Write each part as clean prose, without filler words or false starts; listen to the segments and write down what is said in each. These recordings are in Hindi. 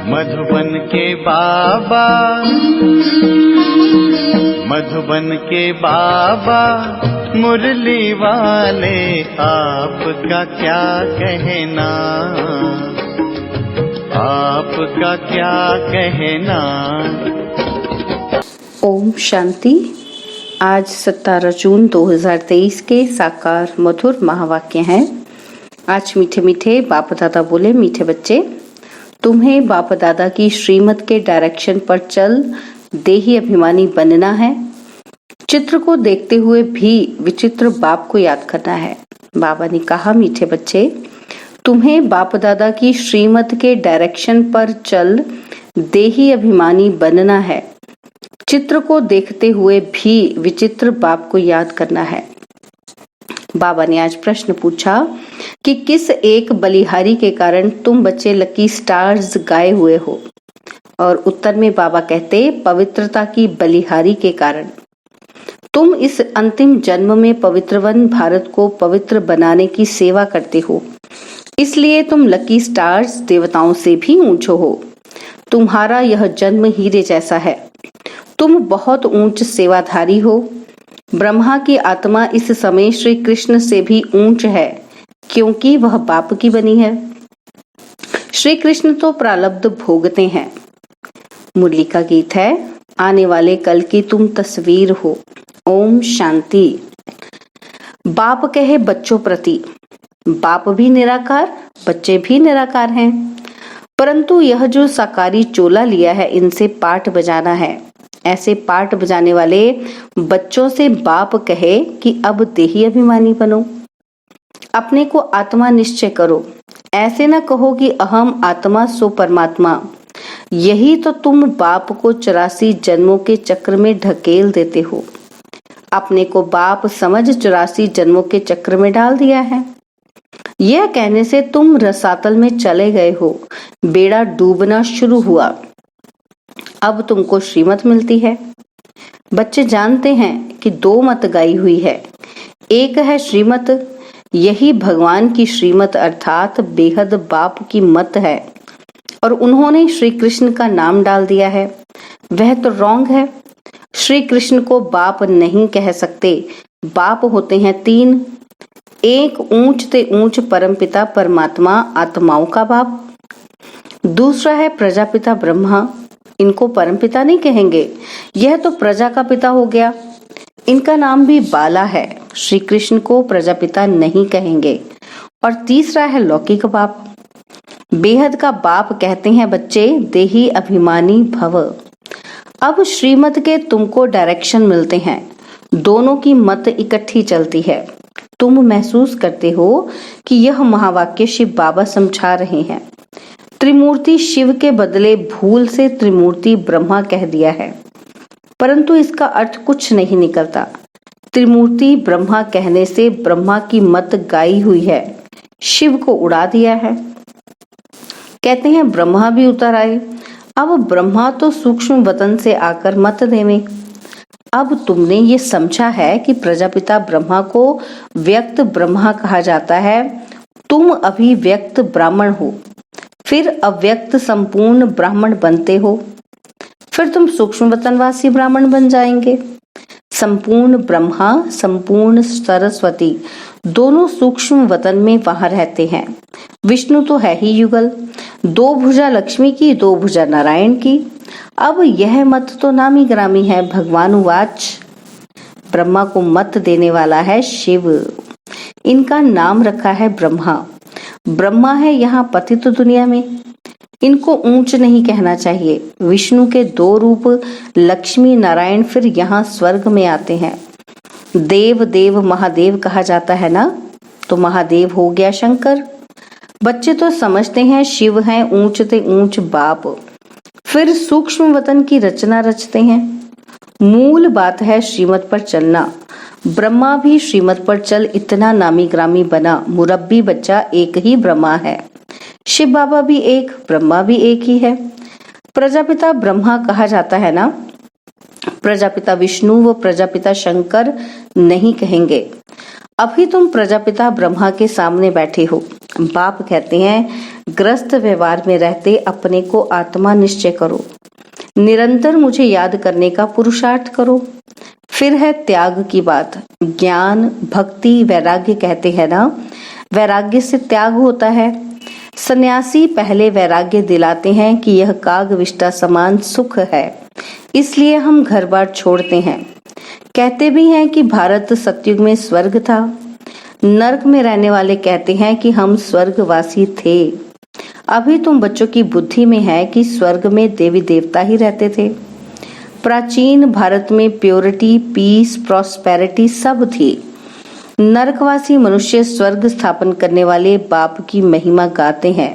मधुबन के बाबा, मधुबन के बाबा मुरली वाले, आपका क्या कहना, आपका क्या कहना। ओम शांति। आज 17 जून 2023 के साकार मधुर महावाक्य हैं। आज मीठे मीठे बाप दादा बोले, मीठे बच्चे, तुम्हें बाप दादा की श्रीमत के डायरेक्शन पर चल देही अभिमानी बनना है। चित्र को देखते हुए भी विचित्र बाप को याद करना है। बाबा ने कहा, मीठे बच्चे, तुम्हें बाप दादा की श्रीमत के डायरेक्शन पर चल देही अभिमानी बनना है। चित्र को देखते हुए भी विचित्र बाप को याद करना है। बाबा ने आज प्रश्न पूछा कि किस एक बलिहारी के कारण तुम बच्चे लकी स्टार्स गाए हुए हो, और उत्तर में बाबा कहते, पवित्रता की बलिहारी के कारण। तुम इस अंतिम जन्म में पवित्रवन भारत को पवित्र बनाने की सेवा करते हो, इसलिए तुम लकी स्टार्स देवताओं से भी ऊंचो हो। तुम्हारा यह जन्म हीरे जैसा है। तुम बहुत ऊंच सेवाधारी हो। ब्रह्मा की आत्मा इस समय श्री कृष्ण से भी ऊंच है, क्योंकि वह बाप की बनी है। श्री कृष्ण तो प्रारब्ध भोगते हैं। मुरली का गीत है, आने वाले कल की तुम तस्वीर हो। ओम शांति। बाप कहे बच्चों प्रति, बाप भी निराकार, बच्चे भी निराकार हैं, परंतु यह जो साकारी चोला लिया है, इनसे पाठ बजाना है। ऐसे पाठ बजाने वाले बच्चों से बाप कहे कि अब देही अभिमानी बनो, अपने को आत्मा निश्चय करो। ऐसे न कहो कि अहम आत्मा सो परमात्मा। यही तो तुम बाप को 84 जन्मों के चक्र में ढकेल देते हो। अपने को बाप समझ 84 जन्मों के चक्र में डाल दिया है। यह कहने से तुम रसातल में चले गए हो, बेड़ा डूबना शुरू हुआ। अब तुमको श्रीमत मिलती है। बच्चे जानते हैं कि 2 मत गाई हुई है। एक है श्रीमत, यही भगवान की श्रीमत अर्थात बेहद बाप की मत है, और उन्होंने श्री कृष्ण का नाम डाल दिया है। वह तो रॉन्ग है। श्री कृष्ण को बाप नहीं कह सकते। बाप होते हैं 3। एक ऊंच ते ऊंच परमपिता परमात्मा, आत्माओं का बाप। दूसरा है प्रजापिता ब्रह्मा, इनको परमपिता नहीं कहेंगे, यह तो प्रजा का पिता हो गया। इनका नाम भी बाला है। श्री कृष्ण को प्रजापिता नहीं कहेंगे। और तीसरा है लौकिक बाप, बेहद का बाप कहते हैं बच्चे, देही अभिमानी भव। अब श्रीमत के तुमको डायरेक्शन मिलते हैं। दोनों की मत इकट्ठी चलती है। तुम महसूस करते हो कि यह महावाक्य शिव बाबा समझा रहे हैं। त्रिमूर्ति शिव के बदले भूल से त्रिमूर्ति ब्रह्मा कह दिया है, परंतु इसका अर्थ कुछ नहीं निकलता। त्रिमूर्ति ब्रह्मा कहने से ब्रह्मा की मत गाई हुई है, शिव को उड़ा दिया है। कहते हैं ब्रह्मा भी उतर आए। अब ब्रह्मा तो सूक्ष्म वतन से आकर मत देने। अब तुमने ये समझा है कि प्रजापिता ब्रह्मा को व्यक्त ब्रह्मा कहा जाता है। तुम अभी व्यक्त ब्राह्मण हो, फिर अव्यक्त संपूर्ण ब्राह्मण बनते हो, फिर तुम सूक्ष्म वतनवासी ब्राह्मण बन जाएंगे। संपूर्ण ब्रह्मा, संपूर्ण सरस्वती दोनों सूक्ष्म वतन में वहां रहते हैं। विष्णु तो है ही युगल, 2 भुजा लक्ष्मी की, 2 भुजा नारायण की। अब यह मत तो नामी ग्रामी है। भगवान उवाच, ब्रह्मा को मत देने वाला है शिव। इनका नाम रखा है ब्रह्मा। ब्रह्मा है यहाँ पतित दुनिया में। इनको ऊंच नहीं कहना चाहिए। विष्णु के 2 रूप लक्ष्मी नारायण फिर यहाँ स्वर्ग में आते हैं। देव देव महादेव कहा जाता है ना, तो महादेव हो गया शंकर। बच्चे तो समझते हैं शिव हैं ऊंच ते ऊंच बाप, फिर सूक्ष्म वतन की रचना रचते हैं। मूल बात है श्रीमत पर चलना। ब्रह्मा भी श्रीमत पर चल इतना नामी ग्रामी बना। मुरब्बी बच्चा एक ही ब्रह्मा है। शिव बाबा भी एक, ब्रह्मा भी एक ही है। प्रजापिता ब्रह्मा कहा जाता है ना, प्रजापिता विष्णु व प्रजापिता शंकर नहीं कहेंगे। अभी तुम प्रजापिता ब्रह्मा के सामने बैठे हो। बाप कहते हैं ग्रस्त व्यवहार में रहते अपने को आत्मा निश्चय करो। निरंतर मुझे याद करने का पुरुषार्थ करो। फिर है त्याग की बात। ज्ञान, भक्ति, वैराग्य कहते हैं ना, वैराग्य से त्याग होता है। सन्यासी पहले वैराग्य दिलाते हैं कि यह काग विष्टा समान सुख है, इसलिए हम घर बार छोड़ते हैं। कहते भी हैं कि भारत सतयुग में स्वर्ग था। नरक में रहने वाले कहते हैं कि हम स्वर्गवासी थे। अभी तुम बच्चों की बुद्धि में है कि स्वर्ग में देवी देवता ही रहते थे। प्राचीन भारत में प्योरिटी, पीस, प्रॉस्पेरिटी सब थी। नरकवासी मनुष्य स्वर्ग स्थापन करने वाले बाप की महिमा गाते हैं।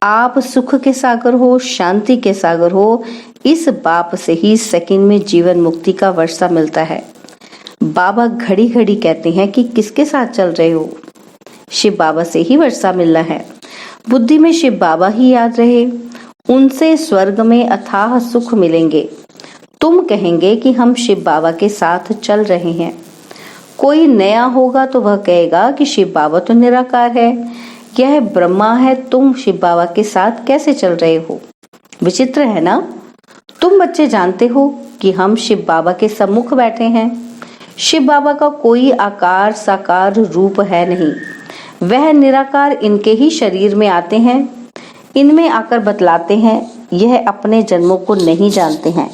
आप सुख के सागर हो, शांति के सागर हो। इस बाप से ही सेकंड में जीवन मुक्ति का वर्षा मिलता है। बाबा घड़ी घड़ी कहते हैं कि किसके साथ चल रहे हो। शिव बाबा से ही वर्षा मिलना है। बुद्धि में शिव बाबा ही याद रहे, उनसे स्वर्ग में अथाह सुख मिलेंगे। तुम कहेंगे कि हम शिव बाबा के साथ चल रहे हैं। कोई नया होगा तो वह कहेगा कि शिव बाबा तो निराकार है, यह ब्रह्मा है, तुम शिव बाबा के साथ कैसे चल रहे हो। विचित्र है ना। तुम बच्चे जानते हो कि हम शिव बाबा के सम्मुख बैठे हैं। शिव बाबा का कोई आकार साकार रूप है नहीं, वह निराकार इनके ही शरीर में आते हैं, इनमें आकर बतलाते हैं। यह अपने जन्मों को नहीं जानते हैं।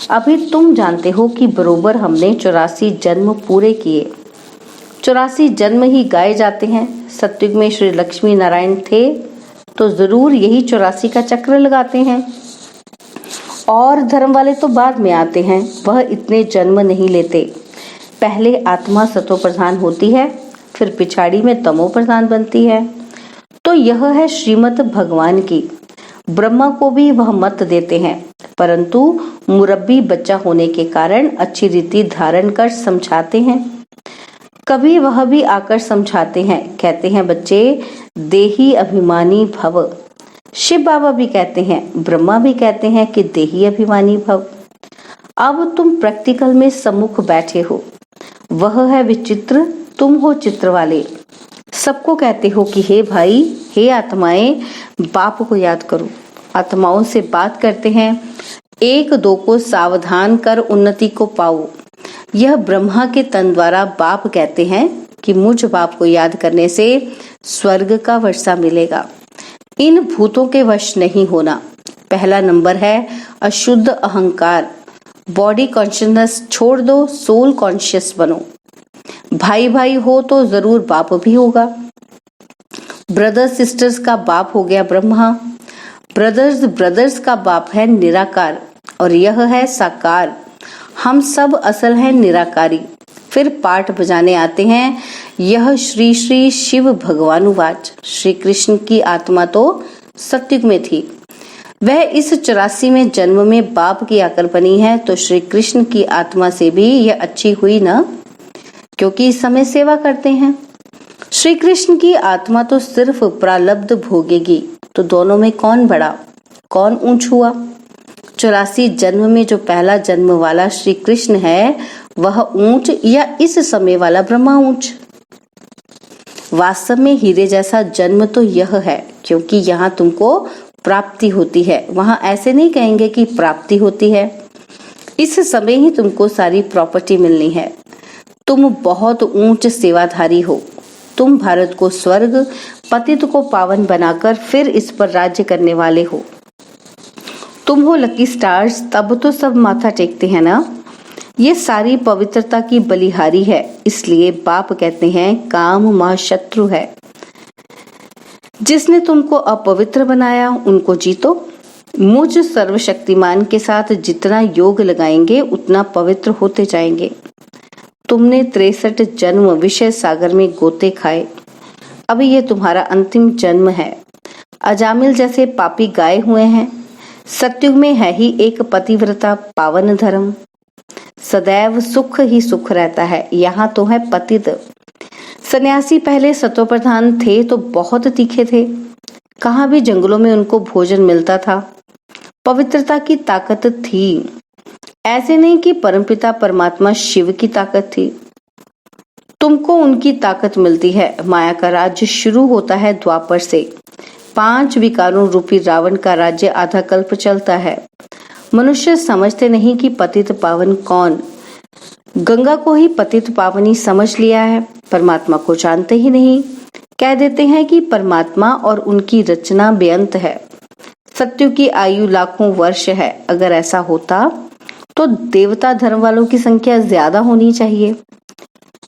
अभी तुम जानते हो कि बरोबर हमने 84 जन्म पूरे किए। 84 जन्म ही गाए जाते हैं। सतयुग में श्री लक्ष्मी नारायण थे तो जरूर यही 84 का चक्र लगाते हैं। और धर्म वाले तो बाद में आते हैं, वह इतने जन्म नहीं लेते। पहले आत्मा सतो प्रधान होती है, फिर पिछाड़ी में तमो प्रधान बनती है। तो यह है श्रीमत भगवान की। ब्रह्मा को भी वह मत देते हैं, परंतु मुरब्बी बच्चा होने के कारण अच्छी रीति धारण कर समझाते हैं। कभी वह भी आकर समझाते हैं, कहते हैं बच्चे देही अभिमानी भव। शिव बाबा भी कहते हैं, ब्रह्मा भी कहते हैं कि देही अभिमानी भव। अब तुम प्रैक्टिकल में सम्मुख बैठे हो, वह है विचित्र, तुम हो चित्र वाले। सबको कहते हो कि हे भाई, हे आत्माएं, बाप को याद करो। आत्माओं से बात करते हैं, एक दो को सावधान कर उन्नति को पाओ। यह ब्रह्मा के तन द्वारा बाप कहते हैं कि मुझ बाप को याद करने से स्वर्ग का वर्षा मिलेगा। इन भूतों के वश नहीं होना। पहला नंबर है अशुद्ध अहंकार। बॉडी कॉन्शियसनेस छोड़ दो, सोल कॉन्शियस बनो। भाई भाई हो तो जरूर बाप भी होगा। ब्रदर्स सिस्टर्स का बाप हो गया ब्रह्मा। ब्रदर्स ब्रदर्स का बाप है निराकार और यह है साकार। हम सब असल है निराकारी। फिर पाठ बजाने आते हैं, यह श्री श्री शिव भगवानुवाच। श्री कृष्ण की आत्मा तो सतयुग में थी, वह इस 84 में जन्म में बाप की आकर बनी है, तो श्री कृष्ण की आत्मा से भी यह अच्छी हुई ना, क्योंकि इस समय सेवा करते हैं। श्री कृष्ण की आत्मा तो सिर्फ प्रालब्ध भोगेगी, तो दोनों में कौन बड़ा, कौन ऊंच हुआ। 84 जन्म में जो पहला जन्म वाला श्री कृष्ण है वह ऊंच या इस समय वाला ब्रह्मा ऊंच। वास्तव में हीरे जैसा जन्म तो यह है, क्योंकि यहाँ तुमको प्राप्ति होती है। वहां ऐसे नहीं कहेंगे कि प्राप्ति होती है। इस समय ही तुमको सारी प्रॉपर्टी मिलनी है। तुम बहुत ऊंच सेवाधारी हो। तुम भारत को स्वर्ग, पतित को पावन बनाकर फिर इस पर राज्य करने वाले हो। तुम हो लकी स्टार्स, तब तो सब माथा टेकते हैं ना। ये सारी पवित्रता की बलिहारी है, इसलिए बाप कहते हैं काम मां शत्रु है। जिसने तुमको अपवित्र बनाया उनको जीतो। मुझ सर्वशक्तिमान के साथ जितना योग लगाएंगे उतना पवित्र होते जाएंगे। तुमने 63 जन्म विषय सागर में गोते खाए, अभी ये तुम्हारा अंतिम जन्म है। अजामिल जैसे पापी गाए हुए हैं। सतयुग में है ही एक पतिव्रता पावन धर्म। सदैव सुख ही सुख रहता है, यहाँ तो है पतित। सन्यासी पहले सतोप्रधान थे तो बहुत तीखे थे। कहाँ भी जंगलों में उनको भोजन मिलता था। पवित्रता की ताकत थी। ऐसे नहीं कि परमपिता परमात्मा शिव की ताकत थी। तुमको उनकी ताकत मिलती है। माया का राज्य शुरू होता है द्वापर से। 5 विकारों रूपी रावण का राज्य आधा कल्प चलता है। मनुष्य समझते नहीं कि पतित पावन कौन। गंगा को ही पतित पावनी समझ लिया है, परमात्मा को जानते ही नहीं। कह देते हैं कि परमात्मा और उनकी रचना बेअंत है। सत्य की आयु लाखों वर्ष है। अगर ऐसा होता तो देवता धर्म वालों की संख्या ज्यादा होनी चाहिए।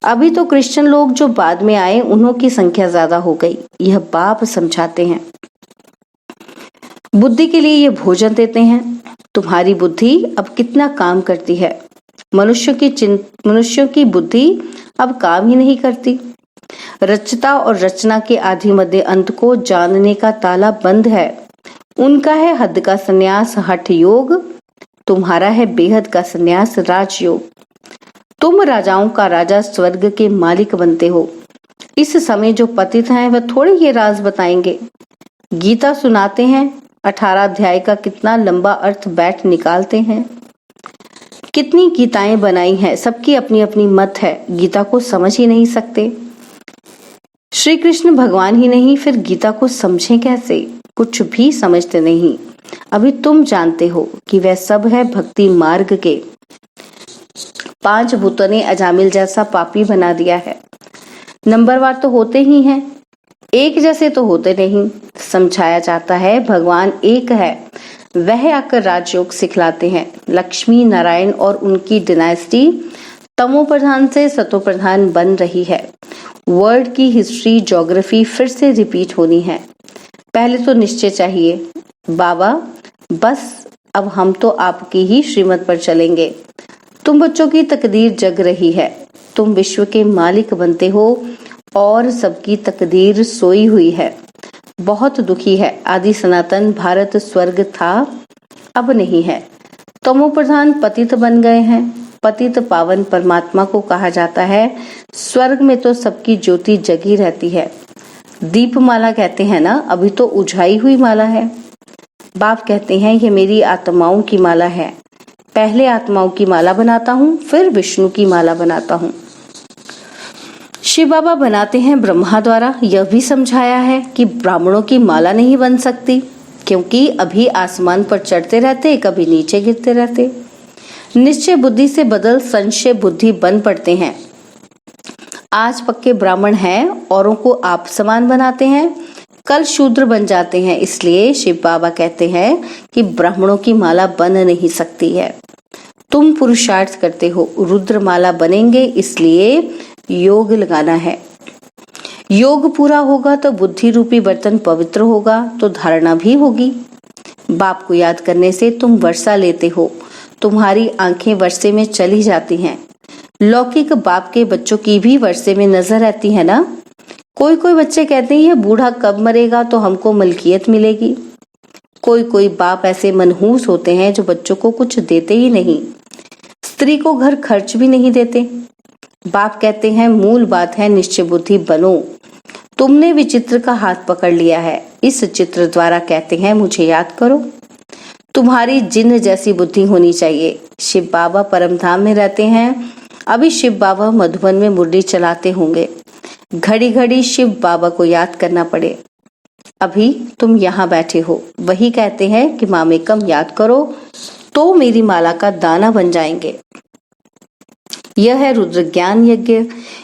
अभी तो क्रिश्चियन लोग जो बाद में आए उन्हों की संख्या ज्यादा हो गई, यह बाप समझाते हैं। बुद्धि के लिए ये भोजन देते हैं। तुम्हारी बुद्धि अब कितना काम करती है। मनुष्यों की बुद्धि अब काम ही नहीं करती। रचता और रचना के आदि मध्य अंत को जानने का ताला बंद है। उनका है हद का संन्यास हठ योग, तुम्हारा है बेहद का संन्यास राजयोग। तुम राजाओं का राजा स्वर्ग के मालिक बनते हो। इस समय जो पतित हैं वह थोड़े ये राज बताएंगे। गीता सुनाते हैं, 18 अध्याय का कितना लंबा अर्थ बैठ निकालते हैं। कितनी गीताएं बनाई हैं, सबकी अपनी अपनी मत है, गीता को समझ ही नहीं सकते। श्री कृष्ण भगवान ही नहीं, फिर गीता को समझें कैसे। कुछ भी समझते नहीं। अभी तुम जानते हो कि वह सब है भक्ति मार्ग के। 5 भूतों ने अजामिल जैसा पापी बना दिया है। नंबरवार तो होते ही हैं, एक जैसे तो होते नहीं। समझाया जाता है भगवान एक है, वह आकर राजयोग सिखलाते हैं। लक्ष्मी नारायण और उनकी डिनास्टी तमो प्रधान से सतो प्रधान बन रही है। वर्ल्ड की हिस्ट्री ज्योग्राफी फिर से रिपीट होनी है। पहले तो निश्चय चाहिए, बाबा बस अब हम तो आपकी ही श्रीमत पर चलेंगे। तुम बच्चों की तकदीर जग रही है, तुम विश्व के मालिक बनते हो और सबकी तकदीर सोई हुई है। बहुत दुखी है। आदि सनातन भारत स्वर्ग था, अब नहीं है। तमो प्रधान पतित बन गए हैं। पतित पावन परमात्मा को कहा जाता है। स्वर्ग में तो सबकी ज्योति जगी रहती है। दीपमाला कहते हैं ना, अभी तो उझाई हुई माला है। बाप कहते हैं ये मेरी आत्माओं की माला है। पहले आत्माओं की माला बनाता हूँ, फिर विष्णु की माला बनाता हूँ। शिव बाबा बनाते हैं ब्रह्मा द्वारा। यह भी समझाया है कि ब्राह्मणों की माला नहीं बन सकती, क्योंकि अभी आसमान पर चढ़ते रहते, कभी नीचे गिरते रहते। निश्चय बुद्धि से बदल संशय बुद्धि बन पड़ते हैं। आज पक्के ब्राह्मण हैं, औरों को आप समान बनाते हैं, कल शूद्र बन जाते हैं। इसलिए शिव बाबा कहते हैं कि ब्राह्मणों की माला बन नहीं सकती है। तुम पुरुषार्थ करते हो, रुद्र माला बनेंगे, इसलिए योग लगाना है। योग पूरा होगा तो बुद्धि रूपी बर्तन पवित्र होगा, तो धारणा भी होगी। बाप को याद करने से तुम वर्षा लेते हो, तुम्हारी आंखें वर्षे में चली जाती हैं। लौकिक बाप के बच्चों की भी वर्षे में नजर रहती है ना। कोई कोई बच्चे कहते हैं ये बूढ़ा कब मरेगा तो हमको मलकियत मिलेगी। कोई कोई बाप ऐसे मनहूस होते हैं जो बच्चों को कुछ देते ही नहीं, स्त्री को घर खर्च भी नहीं देते। बाप कहते हैं मूल बात है निश्चय बुद्धि बनो। तुमने विचित्र का हाथ पकड़ लिया है, इस चित्र द्वारा कहते हैं मुझे याद करो। तुम्हारी जिन्न जैसी बुद्धि होनी चाहिए। शिव बाबा परमधाम में रहते हैं। अभी शिव बाबा मधुबन में मुरली चलाते होंगे। घड़ी घड़ी शिव बाबा को याद करना पड़े। अभी तुम यहाँ बैठे हो, वही कहते हैं कि मामेकम याद करो तो मेरी माला का दाना बन जाएंगे। यह है रुद्र ज्ञान यज्ञ।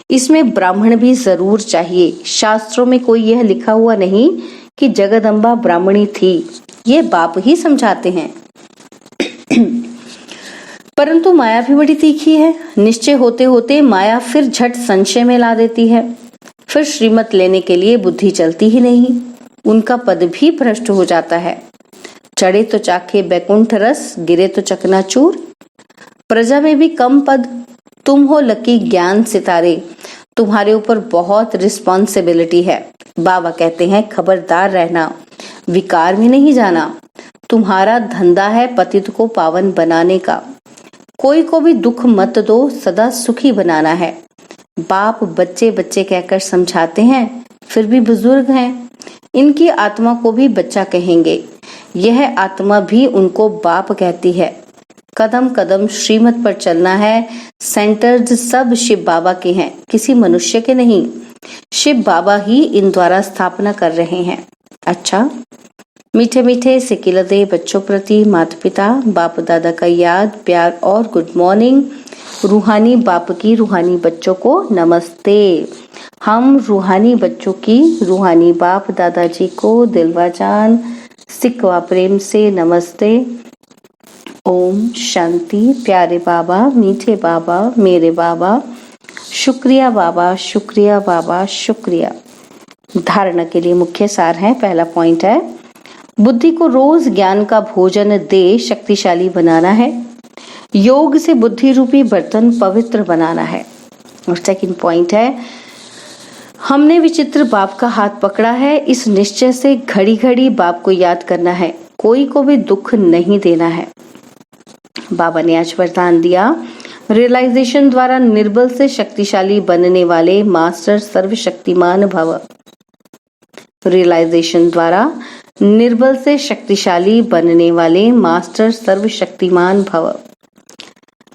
इसमें ब्राह्मण भी जरूर चाहिए। शास्त्रों में कोई यह लिखा हुआ नहीं कि जगदम्बा ब्राह्मणी थी, ये बाप ही समझाते हैं। परंतु माया भी बड़ी तीखी है। निश्चय होते होते माया फिर झट संशय में ला देती है। फिर श्रीमत लेने के लिए बुद्धि चलती ही नहीं। उनका पद भी भ्रष्ट हो जाता है। चढ़े तो चाखे बैकुंठ रस, गिरे तो चकनाचूर। प्रजा में भी कम पद। तुम हो लकी ज्ञान सितारे, तुम्हारे ऊपर बहुत रिस्पॉन्सिबिलिटी है। बाबा कहते हैं खबरदार रहना, विकार में नहीं जाना। तुम्हारा धंधा है पतित को पावन बनाने का। कोई को भी दुख मत दो, सदा सुखी बनाना है। बाप बच्चे बच्चे कहकर समझाते हैं, फिर भी बुजुर्ग हैं। इनकी आत्मा को भी बच्चा कहेंगे। यह आत्मा भी उनको बाप कहती है। कदम कदम श्रीमत पर चलना है। सेंटर्स सब शिव बाबा के हैं, किसी मनुष्य के नहीं। शिव बाबा ही इन द्वारा स्थापना कर रहे हैं। अच्छा, मीठे मीठे सिकिलदे बच्चों प्रति माता पिता बाप दादा का याद प्यार और गुड मॉर्निंग। रूहानी बाप की रूहानी बच्चों को नमस्ते। हम रूहानी बच्चों की रूहानी बाप दादाजी को दिलवा जान सिकवा प्रेम से नमस्ते। ओम शांति। प्यारे बाबा, मीठे बाबा, मेरे बाबा, शुक्रिया बाबा, शुक्रिया बाबा, शुक्रिया। धारणा के लिए मुख्य सार है। पहला पॉइंट है, बुद्धि को रोज ज्ञान का भोजन दे शक्तिशाली बनाना है। योग से बुद्धि रूपी बर्तन पवित्र बनाना है। और सेकंड पॉइंट है, हमने विचित्र बाप का हाथ पकड़ा है। इस निश्चय से घड़ी घड़ी बाप को याद करना है, कोई को भी दुख नहीं देना है। बाबा ने आज वरदान दिया, रियलाइजेशन द्वारा निर्बल से शक्तिशाली बनने वाले मास्टर सर्वशक्तिमान भव। रियलाइजेशन द्वारा निर्बल से शक्तिशाली बनने वाले मास्टर सर्वशक्तिमान भव।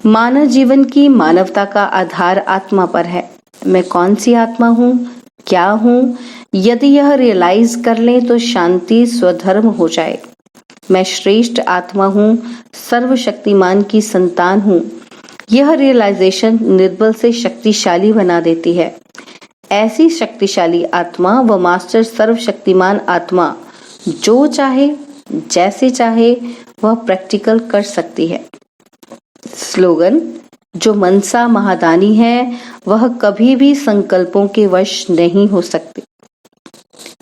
मानव जीवन की मानवता का आधार आत्मा पर है। मैं कौन सी आत्मा हूँ, क्या हूँ, यदि यह रियलाइज कर लें तो शांति स्वधर्म हो जाए। मैं श्रेष्ठ आत्मा हूँ, सर्वशक्तिमान की संतान हूँ। यह रियलाइजेशन निर्बल से शक्तिशाली बना देती है। ऐसी शक्तिशाली आत्मा व मास्टर सर्वशक्तिमान आत्मा जो चाहे जैसे चाहे वह प्रैक्टिकल कर सकती है। स्लोगन, जो मनसा महादानी है वह कभी भी संकल्पों के वश नहीं हो सकती।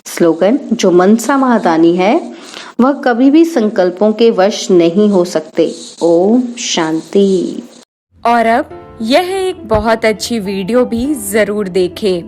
स्लोगन, जो मनसा महादानी है वह कभी भी संकल्पों के वश नहीं हो सकते। ओम शांति। और अब यह एक बहुत अच्छी वीडियो भी जरूर देखें।